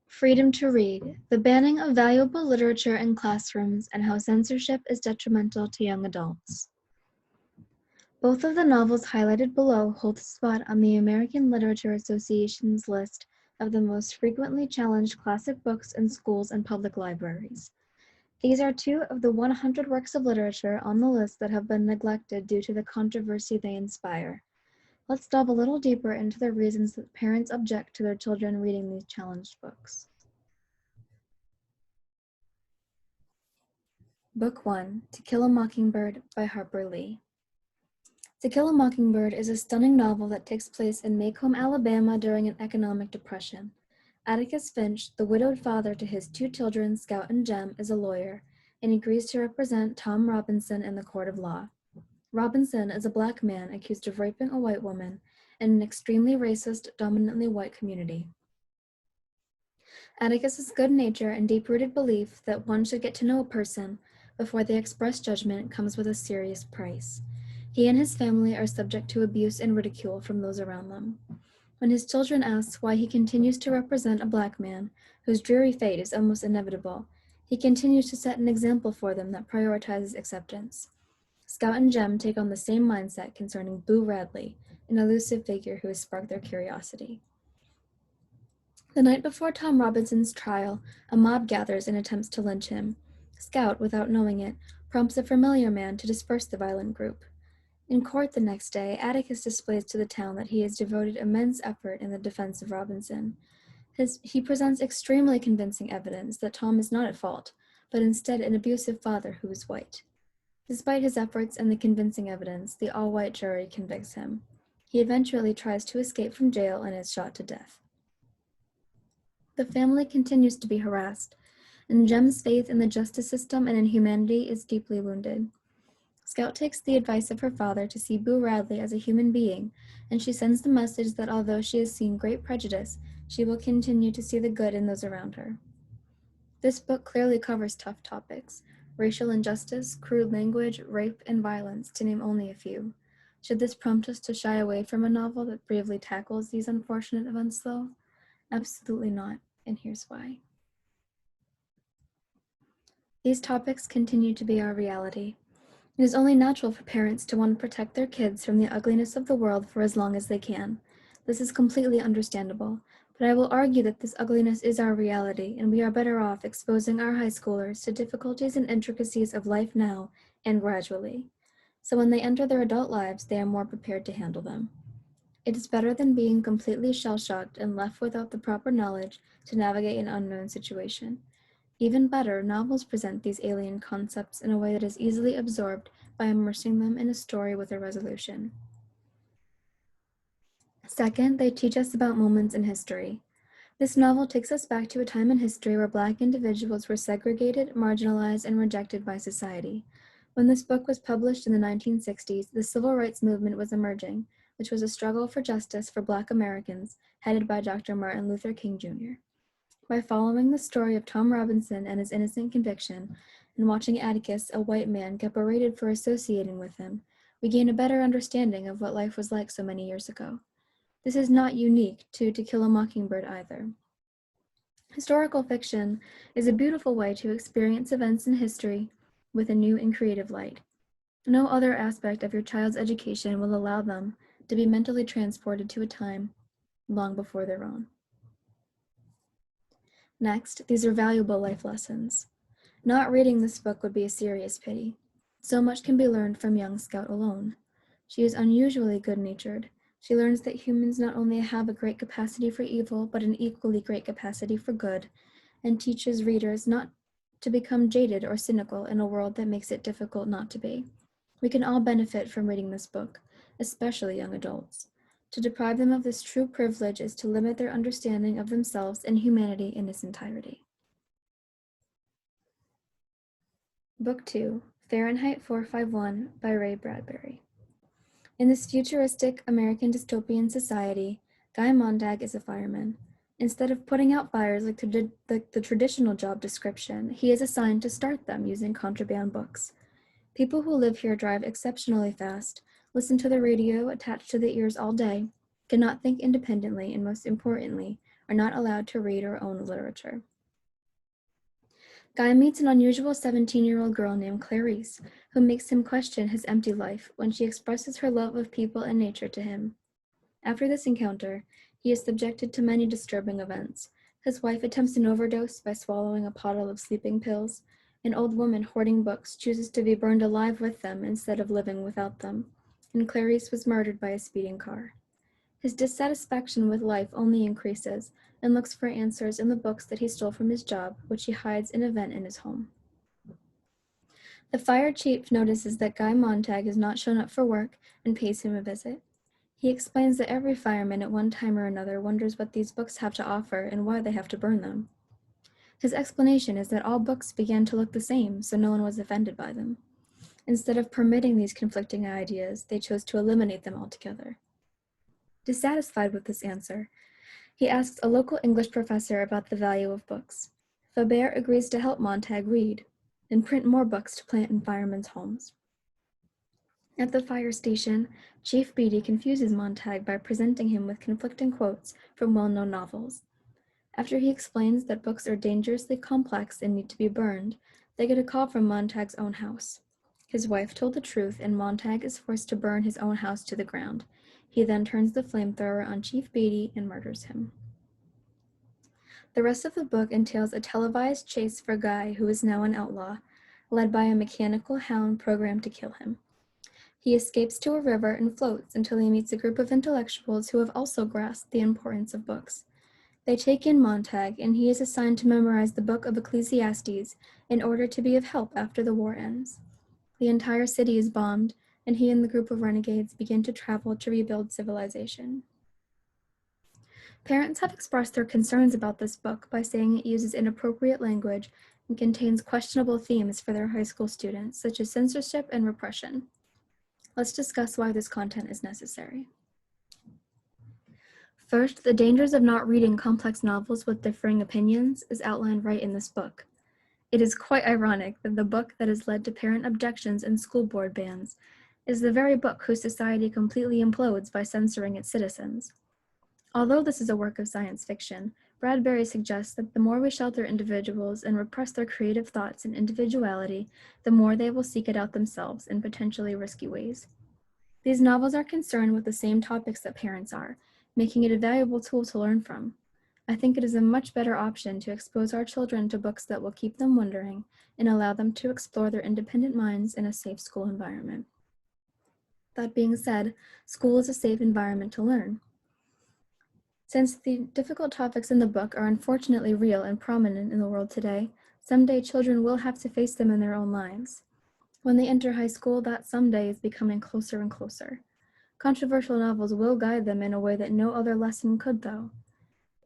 Freedom to Read: The Banning of Valuable Literature in Classrooms and How Censorship is Detrimental to Young Adults. Both of the novels highlighted below hold a spot on the American Literature Association's list of the most frequently challenged classic books in schools and public libraries. These are two of the 100 works of literature on the list that have been neglected due to the controversy they inspire. Let's delve a little deeper into the reasons that parents object to their children reading these challenged books. Book 1: To Kill a Mockingbird by Harper Lee. To Kill a Mockingbird is a stunning novel that takes place in Macomb, Alabama during an economic depression. Atticus Finch, the widowed father to his two children, Scout and Jem, is a lawyer and agrees to represent Tom Robinson in the court of law. Robinson is a black man accused of raping a white woman in an extremely racist, dominantly white community. Atticus's good nature and deep-rooted belief that one should get to know a person before they express judgment comes with a serious price. He and his family are subject to abuse and ridicule from those around them. When his children ask why he continues to represent a black man whose dreary fate is almost inevitable, he continues to set an example for them that prioritizes acceptance. Scout and Jem take on the same mindset concerning Boo Radley, an elusive figure who has sparked their curiosity. The night before Tom Robinson's trial, a mob gathers and attempts to lynch him. Scout, without knowing it, prompts a familiar man to disperse the violent group. In court the next day, Atticus displays to the town that he has devoted immense effort in the defense of Robinson. He presents extremely convincing evidence that Tom is not at fault, but instead an abusive father who is white. Despite his efforts and the convincing evidence, the all-white jury convicts him. He eventually tries to escape from jail and is shot to death. The family continues to be harassed, and Jem's faith in the justice system and in humanity is deeply wounded. Scout takes the advice of her father to see Boo Radley as a human being, and she sends the message that although she has seen great prejudice, she will continue to see the good in those around her. This book clearly covers tough topics: racial injustice, crude language, rape, and violence, to name only a few. Should this prompt us to shy away from a novel that bravely tackles these unfortunate events, though? Absolutely not, and here's why. These topics continue to be our reality. It is only natural for parents to want to protect their kids from the ugliness of the world for as long as they can. This is completely understandable, but I will argue that this ugliness is our reality, and we are better off exposing our high schoolers to difficulties and intricacies of life now and gradually. So when they enter their adult lives, they are more prepared to handle them. It is better than being completely shell-shocked and left without the proper knowledge to navigate an unknown situation. Even better, novels present these alien concepts in a way that is easily absorbed by immersing them in a story with a resolution. Second, they teach us about moments in history. This novel takes us back to a time in history where Black individuals were segregated, marginalized, and rejected by society. When this book was published in the 1960s, the civil rights movement was emerging, which was a struggle for justice for Black Americans, headed by Dr. Martin Luther King Jr. By following the story of Tom Robinson and his innocent conviction, and watching Atticus, a white man, get berated for associating with him, we gain a better understanding of what life was like so many years ago. This is not unique to Kill a Mockingbird either. Historical fiction is a beautiful way to experience events in history with a new and creative light. No other aspect of your child's education will allow them to be mentally transported to a time long before their own. Next, these are valuable life lessons. Not reading this book would be a serious pity. So much can be learned from young Scout alone. She is unusually good-natured. She learns that humans not only have a great capacity for evil, but an equally great capacity for good, and teaches readers not to become jaded or cynical in a world that makes it difficult not to be. We can all benefit from reading this book, especially young adults. To deprive them of this true privilege is to limit their understanding of themselves and humanity in its entirety. Book 2, Fahrenheit 451 by Ray Bradbury. In this futuristic American dystopian society, Guy Montag is a fireman. Instead of putting out fires like the traditional job description, he is assigned to start them using contraband books. People who live here drive exceptionally fast, listen to the radio attached to the ears all day, cannot think independently, and most importantly, are not allowed to read or own literature. Guy meets an unusual 17-year-old girl named Clarice, who makes him question his empty life when she expresses her love of people and nature to him. After this encounter, he is subjected to many disturbing events. His wife attempts an overdose by swallowing a bottle of sleeping pills. An old woman hoarding books chooses to be burned alive with them instead of living without them. And Clarice was murdered by a speeding car. His dissatisfaction with life only increases, and looks for answers in the books that he stole from his job, which he hides in a vent in his home. The fire chief notices that Guy Montag has not shown up for work and pays him a visit. He explains that every fireman at one time or another wonders what these books have to offer and why they have to burn them. His explanation is that all books began to look the same, so no one was offended by them. Instead of permitting these conflicting ideas, they chose to eliminate them altogether. Dissatisfied with this answer, he asks a local English professor about the value of books. Faber agrees to help Montag read and print more books to plant in firemen's homes. At the fire station, Chief Beatty confuses Montag by presenting him with conflicting quotes from well-known novels. After he explains that books are dangerously complex and need to be burned, they get a call from Montag's own house. His wife told the truth, and Montag is forced to burn his own house to the ground. He then turns the flamethrower on Chief Beatty and murders him. The rest of the book entails a televised chase for Guy, who is now an outlaw, led by a mechanical hound programmed to kill him. He escapes to a river and floats until he meets a group of intellectuals who have also grasped the importance of books. They take in Montag, and he is assigned to memorize the Book of Ecclesiastes in order to be of help after the war ends. The entire city is bombed, and he and the group of renegades begin to travel to rebuild civilization. Parents have expressed their concerns about this book by saying it uses inappropriate language and contains questionable themes for their high school students, such as censorship and repression. Let's discuss why this content is necessary. First, the dangers of not reading complex novels with differing opinions is outlined right in this book. It is quite ironic that the book that has led to parent objections and school board bans is the very book whose society completely implodes by censoring its citizens. Although this is a work of science fiction, Bradbury suggests that the more we shelter individuals and repress their creative thoughts and individuality, the more they will seek it out themselves in potentially risky ways. These novels are concerned with the same topics that parents are, making it a valuable tool to learn from. I think it is a much better option to expose our children to books that will keep them wondering and allow them to explore their independent minds in a safe school environment. That being said, school is a safe environment to learn. Since the difficult topics in the book are unfortunately real and prominent in the world today, someday children will have to face them in their own lives. When they enter high school, that someday is becoming closer and closer. Controversial novels will guide them in a way that no other lesson could, though.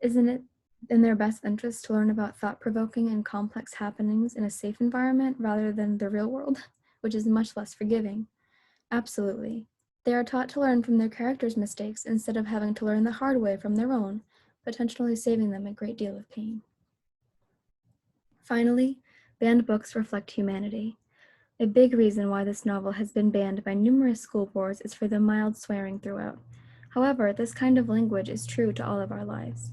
Isn't it in their best interest to learn about thought-provoking and complex happenings in a safe environment rather than the real world, which is much less forgiving? Absolutely. They are taught to learn from their characters' mistakes instead of having to learn the hard way from their own, potentially saving them a great deal of pain. Finally, banned books reflect humanity. A big reason why this novel has been banned by numerous school boards is for the mild swearing throughout. However, this kind of language is true to all of our lives.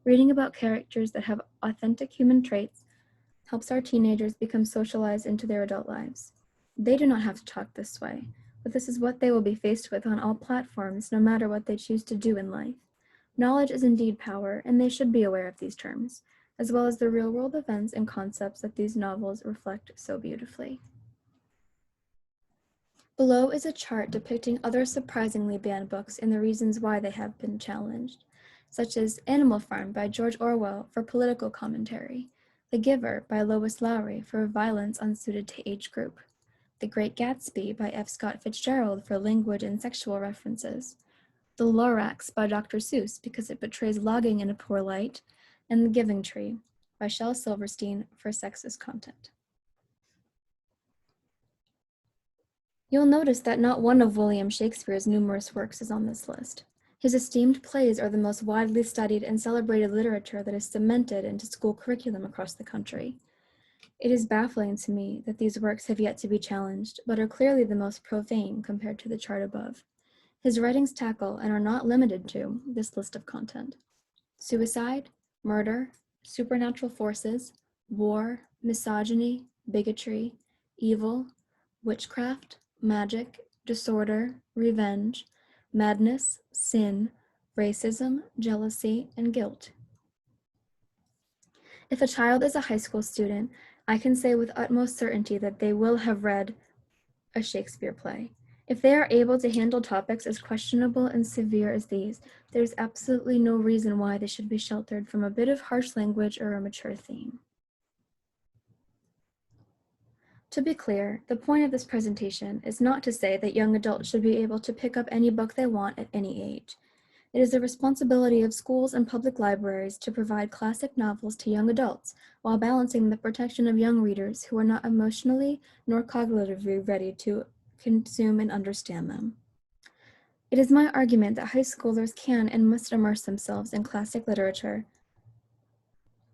Reading about characters that have authentic human traits helps our teenagers become socialized into their adult lives. They do not have to talk this way, but this is what they will be faced with on all platforms, no matter what they choose to do in life. Knowledge is indeed power, and they should be aware of these terms, as well as the real-world events and concepts that these novels reflect so beautifully. Below is a chart depicting other surprisingly banned books and the reasons why they have been challenged, such as Animal Farm by George Orwell for political commentary, The Giver by Lois Lowry for violence unsuited to age group, The Great Gatsby by F. Scott Fitzgerald for language and sexual references, The Lorax by Dr. Seuss because it portrays logging in a poor light, and The Giving Tree by Shel Silverstein for sexist content. You'll notice that not one of William Shakespeare's numerous works is on this list. His esteemed plays are the most widely studied and celebrated literature that is cemented into school curriculum across the country. It is baffling to me that these works have yet to be challenged, but are clearly the most profane compared to the chart above. His writings tackle, and are not limited to, this list of content. suicide, murder, supernatural forces, war, misogyny, bigotry, evil, witchcraft, magic, disorder, revenge, madness, sin, racism, jealousy, and guilt. If a child is a high school student, I can say with utmost certainty that they will have read a Shakespeare play. If they are able to handle topics as questionable and severe as these, there's absolutely no reason why they should be sheltered from a bit of harsh language or a mature theme. To be clear, the point of this presentation is not to say that young adults should be able to pick up any book they want at any age. It is the responsibility of schools and public libraries to provide classic novels to young adults while balancing the protection of young readers who are not emotionally nor cognitively ready to consume and understand them. It is my argument that high schoolers can and must immerse themselves in classic literature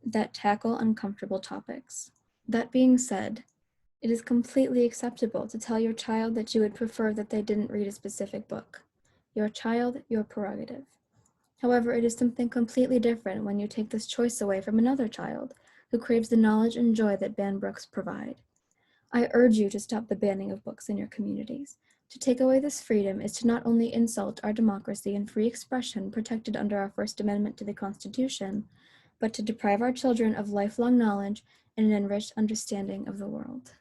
that tackle uncomfortable topics. That being said, it is completely acceptable to tell your child that you would prefer that they didn't read a specific book. Your child, your prerogative. However, it is something completely different when you take this choice away from another child who craves the knowledge and joy that banned books provide. I urge you to stop the banning of books in your communities. To take away this freedom is to not only insult our democracy and free expression protected under our First Amendment to the Constitution, but to deprive our children of lifelong knowledge and an enriched understanding of the world.